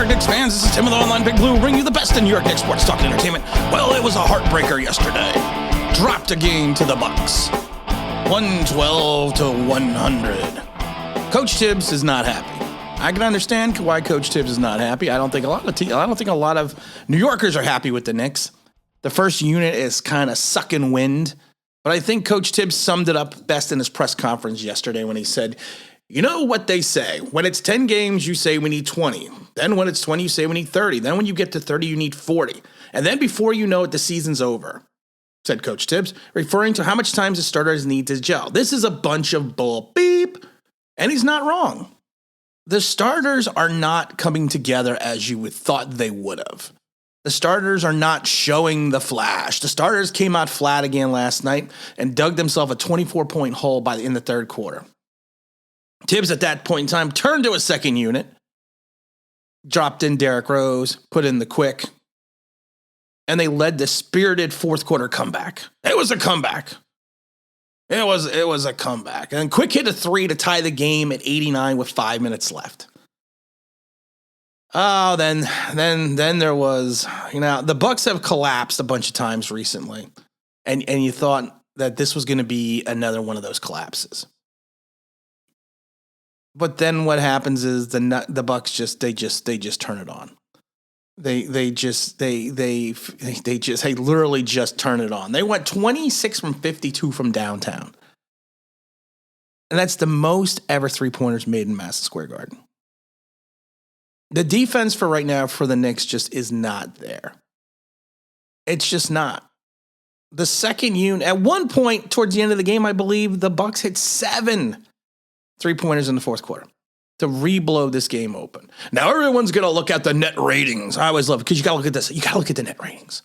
York Knicks fans, this is Tim of the Online Big Blue, bringing you the best in New York Knicks sports talk and entertainment. Well, it was a heartbreaker yesterday. Dropped a game to the Bucks, 112 to 100. Coach Tibbs is not happy. I can understand why Coach Tibbs is not happy. I don't think a lot of New Yorkers are happy with the Knicks. The first unit is kind of sucking wind, but I think Coach Tibbs summed it up best in his press conference yesterday when he said, you know what they say. When it's 10 games, you say we need 20. Then when it's 20, you say we need 30. Then when you get to 30, you need 40. And then before you know it, the season's over, said Coach Tibbs, referring to how much time the starters need to gel. This is a bunch of bull beep. And he's not wrong. The starters are not coming together as you would thought they would have. The starters are not showing the flash. The starters came out flat again last night and dug themselves a 24-point hole in the third quarter. Tibbs at that point in time turned to a second unit, dropped in Derrick Rose, put in the Quick, and they led the spirited fourth quarter comeback. It was a comeback. It was a comeback. And Quick hit a three to tie the game at 89 with 5 minutes left. Oh, then there was, the Bucks have collapsed a bunch of times recently. And you thought that this was going to be another one of those collapses. But then what happens is the Bucks just turn it on. They literally just turn it on. They went 26 from 52 from downtown. And that's the most ever three-pointers made in Madison Square Garden. The defense for right now for the Knicks just is not there. It's just not. The second unit, at one point towards the end of the game, I believe the Bucks hit 7 three-pointers in the fourth quarter to re-blow this game open. Now everyone's going to look at the net ratings. I always love it because you got to look at this. You got to look at the net ratings.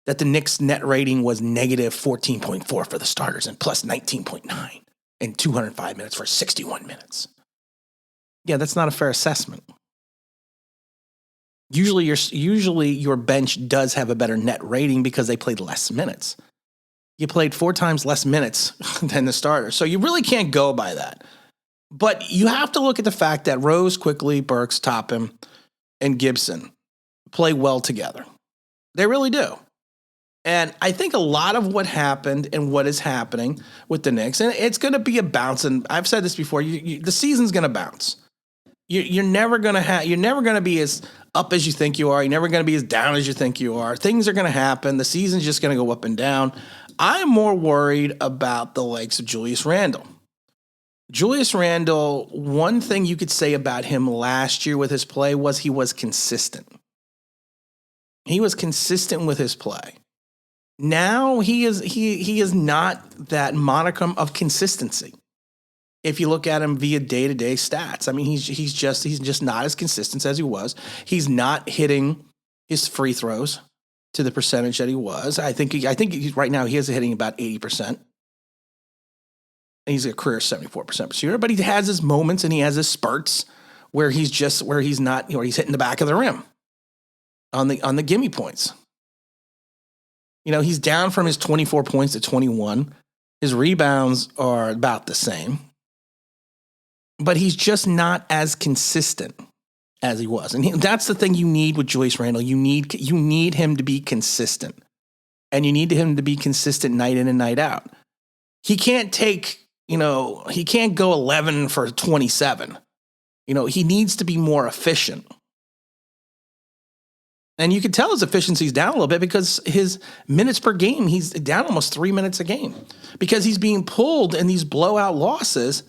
That the Knicks net rating was negative 14.4 for the starters and plus 19.9 in 205 minutes for 61 minutes. Yeah, that's not a fair assessment. Usually your bench does have a better net rating because they played less minutes. You played 4 times less minutes than the starters. So you really can't go by that. But you have to look at the fact that Rose, Quickly, Burks, Toppin, and Gibson play well together. They really do. And I think a lot of what happened and what is happening with the Knicks, and it's going to be a bounce. And I've said this before: the season's going to bounce. You're never going to be as up as you think you are. You're never going to be as down as you think you are. Things are going to happen. The season's just going to go up and down. I'm more worried about the likes of Julius Randle. Julius Randle, one thing you could say about him last year with his play was he was consistent. He was consistent with his play. Now he is not that monicum of consistency. If you look at him via day-to-day stats, I mean, he's just not as consistent as he was. He's not hitting his free throws to the percentage that he was. I think right now he is hitting about 80%. He's a career 74% shooter, but he has his moments and he has his spurts where he's not, he's hitting the back of the rim on the gimme points. He's down from his 24 points to 21. His rebounds are about the same, but he's just not as consistent as he was. And that's the thing you need with Julius Randle. You need him to be consistent, and you need him to be consistent night in and night out. He can't he can't go 11 for 27. He needs to be more efficient. And you can tell his efficiency's down a little bit because his minutes per game, he's down almost 3 minutes a game because he's being pulled in these blowout losses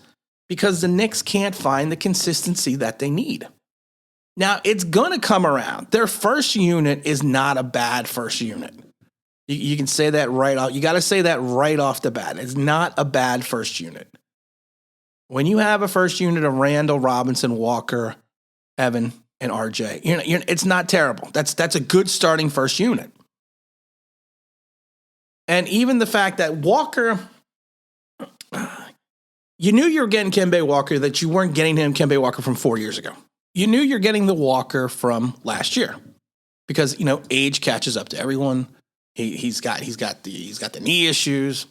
because the Knicks can't find the consistency that they need. Now, it's going to come around. Their first unit is not a bad first unit. You can say that right off. You got to say that right off the bat. It's not a bad first unit. When you have a first unit of Randall, Robinson, Walker, Evan, and RJ, it's not terrible. That's a good starting first unit. And even the fact that Walker, you knew you were getting Kemba Walker, that you weren't getting him Kemba Walker from 4 years ago. You knew you're getting the Walker from last year because age catches up to everyone. He's got the knee issues,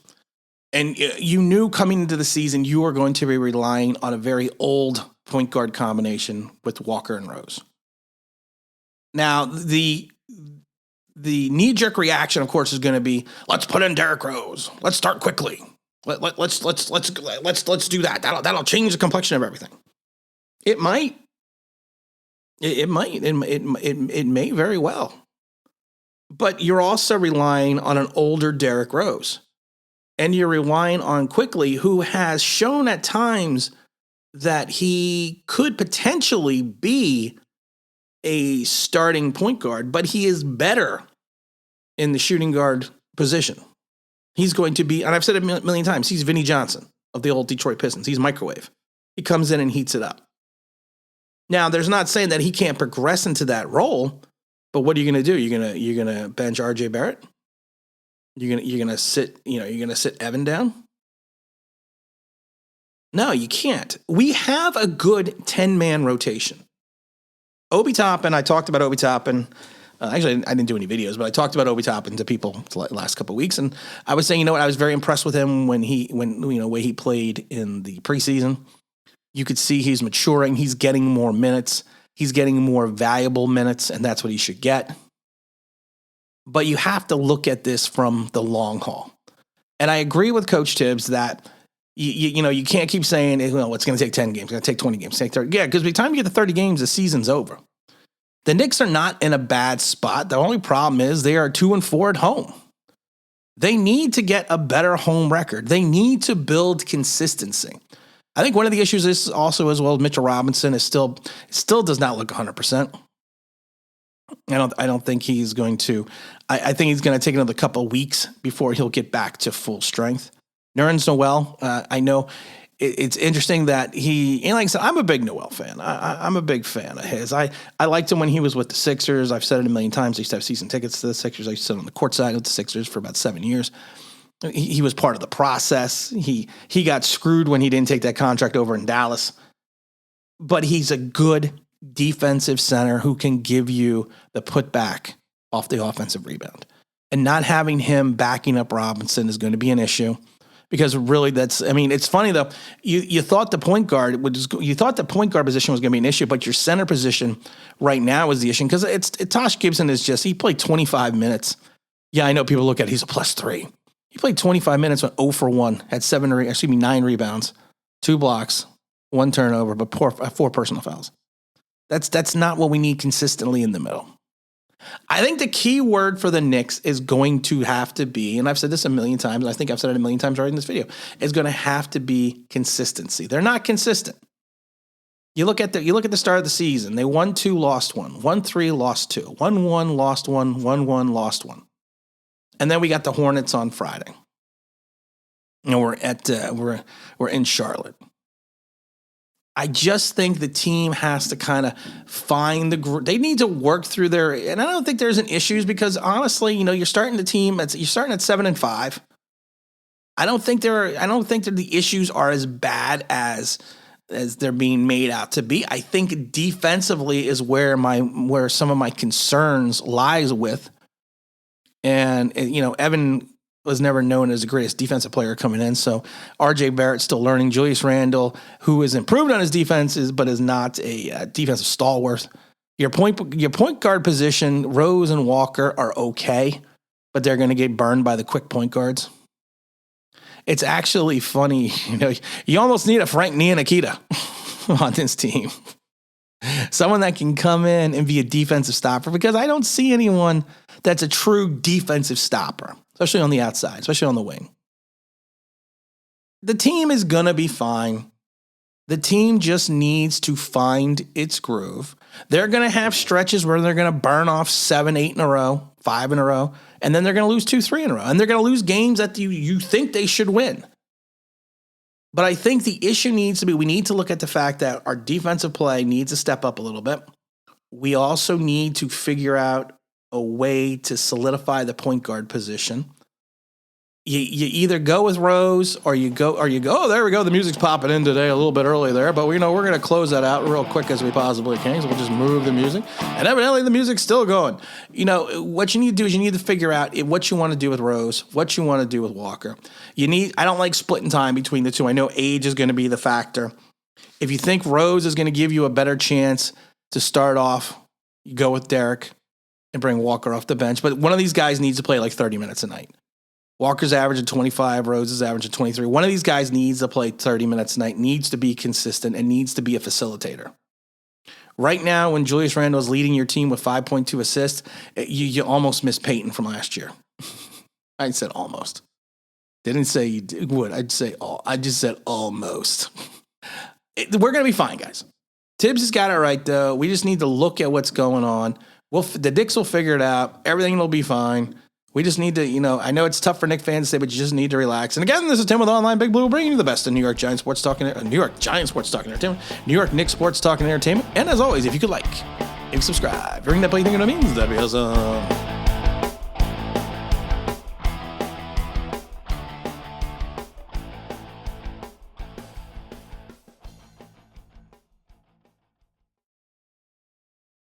and you knew coming into the season you were going to be relying on a very old point guard combination with Walker and Rose. Now, the knee-jerk reaction, of course, is going to be, let's put in Derrick Rose. Let's start quickly. Let's do that. That'll change the complexion of everything. It might. It may very well. But you're also relying on an older Derrick Rose. And you're relying on Quickly, who has shown at times that he could potentially be a starting point guard, but he is better in the shooting guard position. He's going to be, and I've said it a million times, he's Vinnie Johnson of the old Detroit Pistons. He's microwave. He comes in and heats it up. Now, there's not saying that he can't progress into that role, but what are you going to do? You're going to bench RJ Barrett? You're going to sit Evan down? No, you can't. We have a good 10-man rotation. Obi Toppin, I talked about Obi Toppin. Actually, I didn't do any videos, but I talked about Obi Toppin to people the last couple of weeks, and I was saying, I was very impressed with him when way he played in the preseason. You could see he's maturing. He's getting more minutes. He's getting more valuable minutes, and that's what he should get. But you have to look at this from the long haul. And I agree with Coach Tibbs that you can't keep saying, it's going to take 10 games, it's going to take 20 games, take 30. Yeah, because by the time you get to 30 games, the season's over. The Knicks are not in a bad spot. The only problem is they are 2-4 at home. They need to get a better home record. They need to build consistency. I think one of the issues is also as well, Mitchell Robinson is still does not look 100%. I don't think he's going to. I think he's going to take another couple of weeks before he'll get back to full strength. Nerlens Noel, I know it's interesting that and like I said, I'm a big Noel fan. I'm a big fan of his. I liked him when he was with the Sixers. I've said it a million times. I used to have season tickets to the Sixers. I used to sit on the court side of the Sixers for about 7 years. He was part of the process. He got screwed when he didn't take that contract over in Dallas. But he's a good defensive center who can give you the putback off the offensive rebound. And not having him backing up Robinson is going to be an issue. Because really, it's funny though. You thought the point guard position was going to be an issue, but your center position right now is the issue because Tosh Gibson he played 25 minutes. Yeah, I know people look at it, he's a +3. He played 25 minutes, went 0 for 1, had 9 rebounds, 2 blocks, 1 turnover, but 4 personal fouls. That's not what we need consistently in the middle. I think the key word for the Knicks is going to have to be, and I've said this a million times, I think I've said it a million times already in this video, is going to have to be consistency. They're not consistent. You look at the start of the season, they won 2, lost 1, won 3, lost 2, won 1, lost 1, won 1, lost 1. And then we got the Hornets on Friday. And we're in Charlotte. I just think the team has to kind of find they need to work through and I don't think there's an issues because honestly, you're starting the team you're starting at 7-5. I don't think that the issues are as bad as they're being made out to be. I think defensively is where some of my concerns lies with. And Evan was never known as the greatest defensive player coming in. So RJ Barrett's still learning. Julius Randle, who has improved on his defenses, but is not a defensive stalwart. Your point guard position, Rose and Walker are okay, but they're going to get burned by the quick point guards. It's actually funny. You almost need a Frank Ntilikina on this team. Someone that can come in and be a defensive stopper because I don't see anyone that's a true defensive stopper, especially on the outside, especially on the wing. The team is going to be fine. The team just needs to find its groove. They're going to have stretches where they're going to burn off 7, 8 in a row, 5 in a row, and then they're going to lose 2, 3 in a row. And they're going to lose games that you think they should win. But I think the issue needs to be, we need to look at the fact that our defensive play needs to step up a little bit. We also need to figure out a way to solidify the point guard position. You either go with Rose or you go, oh, there we go. The music's popping in today a little bit early there, but we're going to close that out real quick as we possibly can. So we'll just move the music. And evidently the music's still going. What you need to do is you need to figure out what you want to do with Rose, what you want to do with Walker. I don't like splitting time between the two. I know age is going to be the factor. If you think Rose is going to give you a better chance to start off, You go with Derek and bring Walker off the bench. But one of these guys needs to play like 30 minutes a night. Walker's averaging 25, Rose is averaging 23. One of these guys needs to play 30 minutes a night, needs to be consistent, and needs to be a facilitator. Right now, when Julius Randle is leading your team with 5.2 assists, you almost miss Peyton from last year. I said almost. Didn't say you would. I just said almost. We're going to be fine, guys. Tibbs has got it right, though. We just need to look at what's going on. The Knicks will figure it out. Everything will be fine. We just need to, I know it's tough for Knicks fans to say, but you just need to relax. And again, this is Tim with Online Big Blue, bringing you the best in New York Giants sports talking, New York Giants sports talking entertainment, New York Knicks sports talking entertainment. And as always, if you could like, subscribe, ring that play thing, you know what I mean? That'd be awesome.